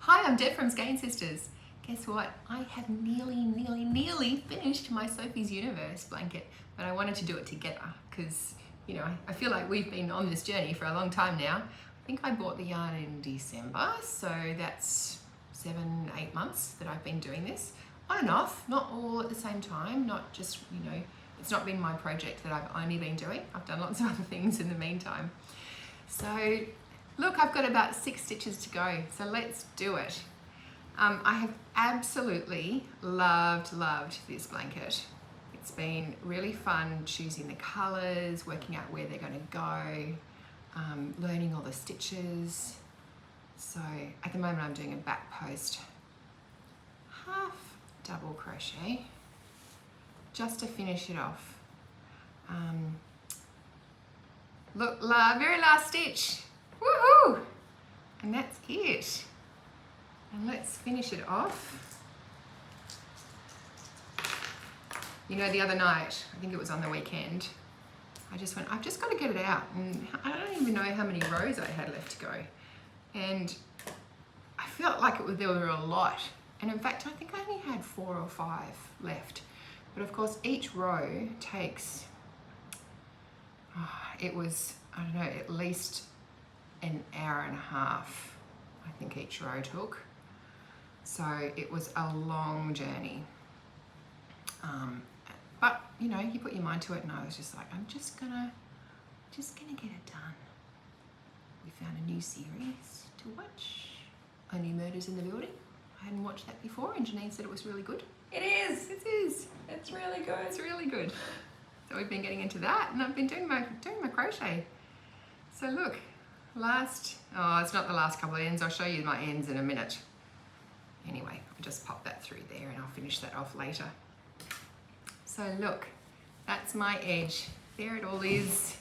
Hi, I'm Deb from Skein Sisters. Guess what? I have nearly finished my Sophie's Universe blanket, but I wanted to do it together because, you know, I feel like we've been on this journey for a long time now. I think I bought the yarn in December, so that's 7-8 months that I've been doing this. On and off, not all at the same time, not just, you know, it's not been my project that I've only been doing. I've done lots of other things in the meantime. So look, I've got about 6 stitches to go, so let's do it. I have absolutely loved this blanket. It's been really fun choosing the colours, working out where they're going to go, learning all the stitches. So at the moment I'm doing a back post half double crochet just to finish it off. Look, very last stitch. Woohoo! And that's it. And let's finish it off. You know, the other night, I think it was on the weekend, I just went, I've just got to get it out. And I don't even know how many rows I had left to go. And I felt like there were a lot. And in fact, I think I only had 4 or 5 left. But of course, each row takes, it was, I don't know, at least an hour and a half, I think each row took. So it was a long journey. But you know, you put your mind to it, and I was just like, I'm just gonna get it done. We found a new series to watch, Only Murders in the Building. I hadn't watched that before, and Janine said it was really good. It is. It's really good. It's really good. So we've been getting into that, and I've been doing my crochet. So look, it's not the last couple of ends. I'll show you my ends in a minute. Anyway, I'll just pop that through there and I'll finish that off later. So look, that's my edge. There it all is.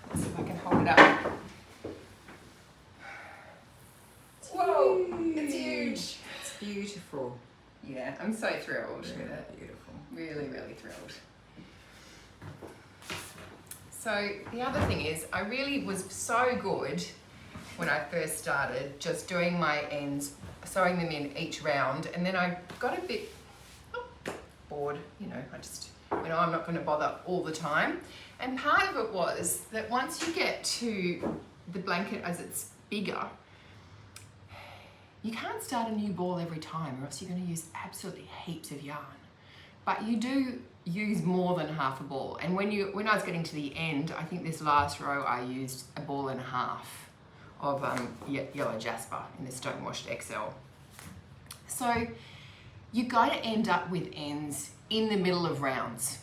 Let's see if I can hold it up. Whoa, it's huge. It's beautiful. Yeah, I'm so thrilled with it. Beautiful. Really thrilled. So the other thing is, I really was so good when I first started just doing my ends, sewing them in each round, and then I got a bit bored, you know, I'm not going to bother all the time. And part of it was that once you get to the blanket as it's bigger, you can't start a new ball every time or else you're going to use absolutely heaps of yarn. But you do use more than half a ball. And when I was getting to the end, I think this last row I used a ball and a half of yellow jasper in the Stone Washed XL. So you got to end up with ends in the middle of rounds.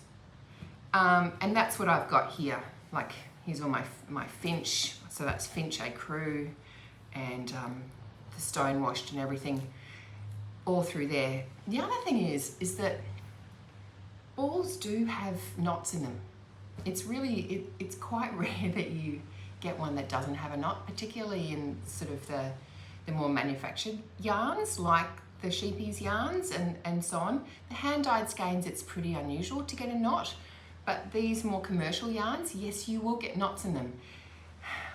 And that's what I've got here. Like, here's all my Finch. So that's Finch Ecru and the Stone Washed and everything all through there. The other thing is that balls do have knots in them. It's quite rare that you get one that doesn't have a knot, particularly in sort of the more manufactured yarns like the sheepies yarns and so on. The hand-dyed skeins, it's pretty unusual to get a knot, but these more commercial yarns, yes, you will get knots in them.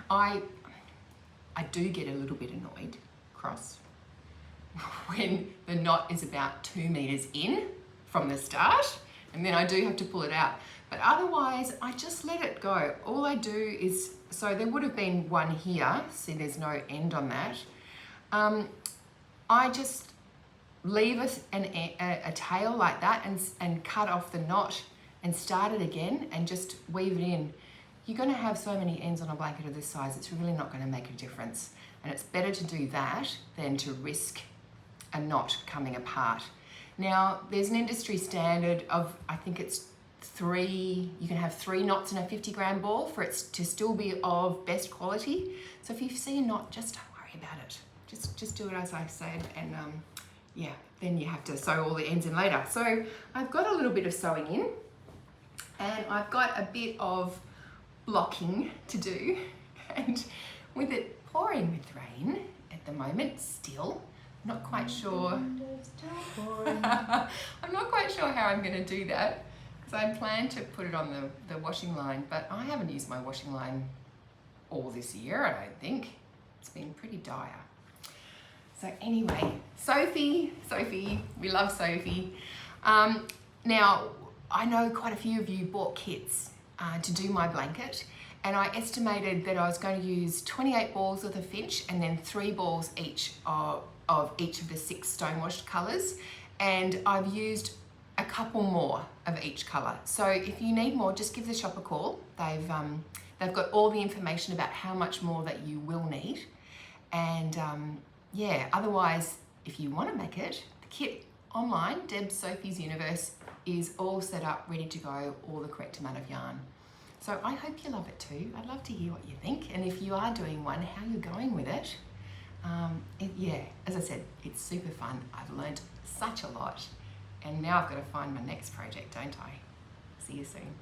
I do get a little bit annoyed, cross, when the knot is about 2 meters in from the start, and then I do have to pull it out. But otherwise, I just let it go. All I do is, so there would have been one here, see there's no end on that. I just leave a tail like that and cut off the knot and start it again and just weave it in. You're gonna have so many ends on a blanket of this size, it's really not gonna make a difference. And it's better to do that than to risk a knot coming apart. Now, there's an industry standard of, I think it's 3, you can have 3 knots in a 50-gram ball for it to still be of best quality. So if you see a knot, just don't worry about it. Just do it as I said, and yeah, then you have to sew all the ends in later. So I've got a little bit of sewing in, and I've got a bit of blocking to do, and with it pouring with rain at the moment still, I'm not quite sure. I'm not quite sure how I'm going to do that, because I plan to put it on the washing line, but I haven't used my washing line all this year, I don't think. It's been pretty dire. So anyway, Sophie, we love Sophie. Now, I know quite a few of you bought kits to do my blanket, and I estimated that I was going to use 28 balls of the Finch and then 3 balls each of each of the 6 stonewashed colours, and I've used a couple more of each colour. So if you need more, just give the shop a call. They've got all the information about how much more that you will need, and yeah, otherwise, if you want to make it, the kit online, Deb's Sophie's Universe, is all set up, ready to go, all the correct amount of yarn. So I hope you love it too. I'd love to hear what you think, and if you are doing one, how you're going with it. Yeah, as I said, it's super fun. I've learned such a lot, and now I've got to find my next project, don't I? See you soon.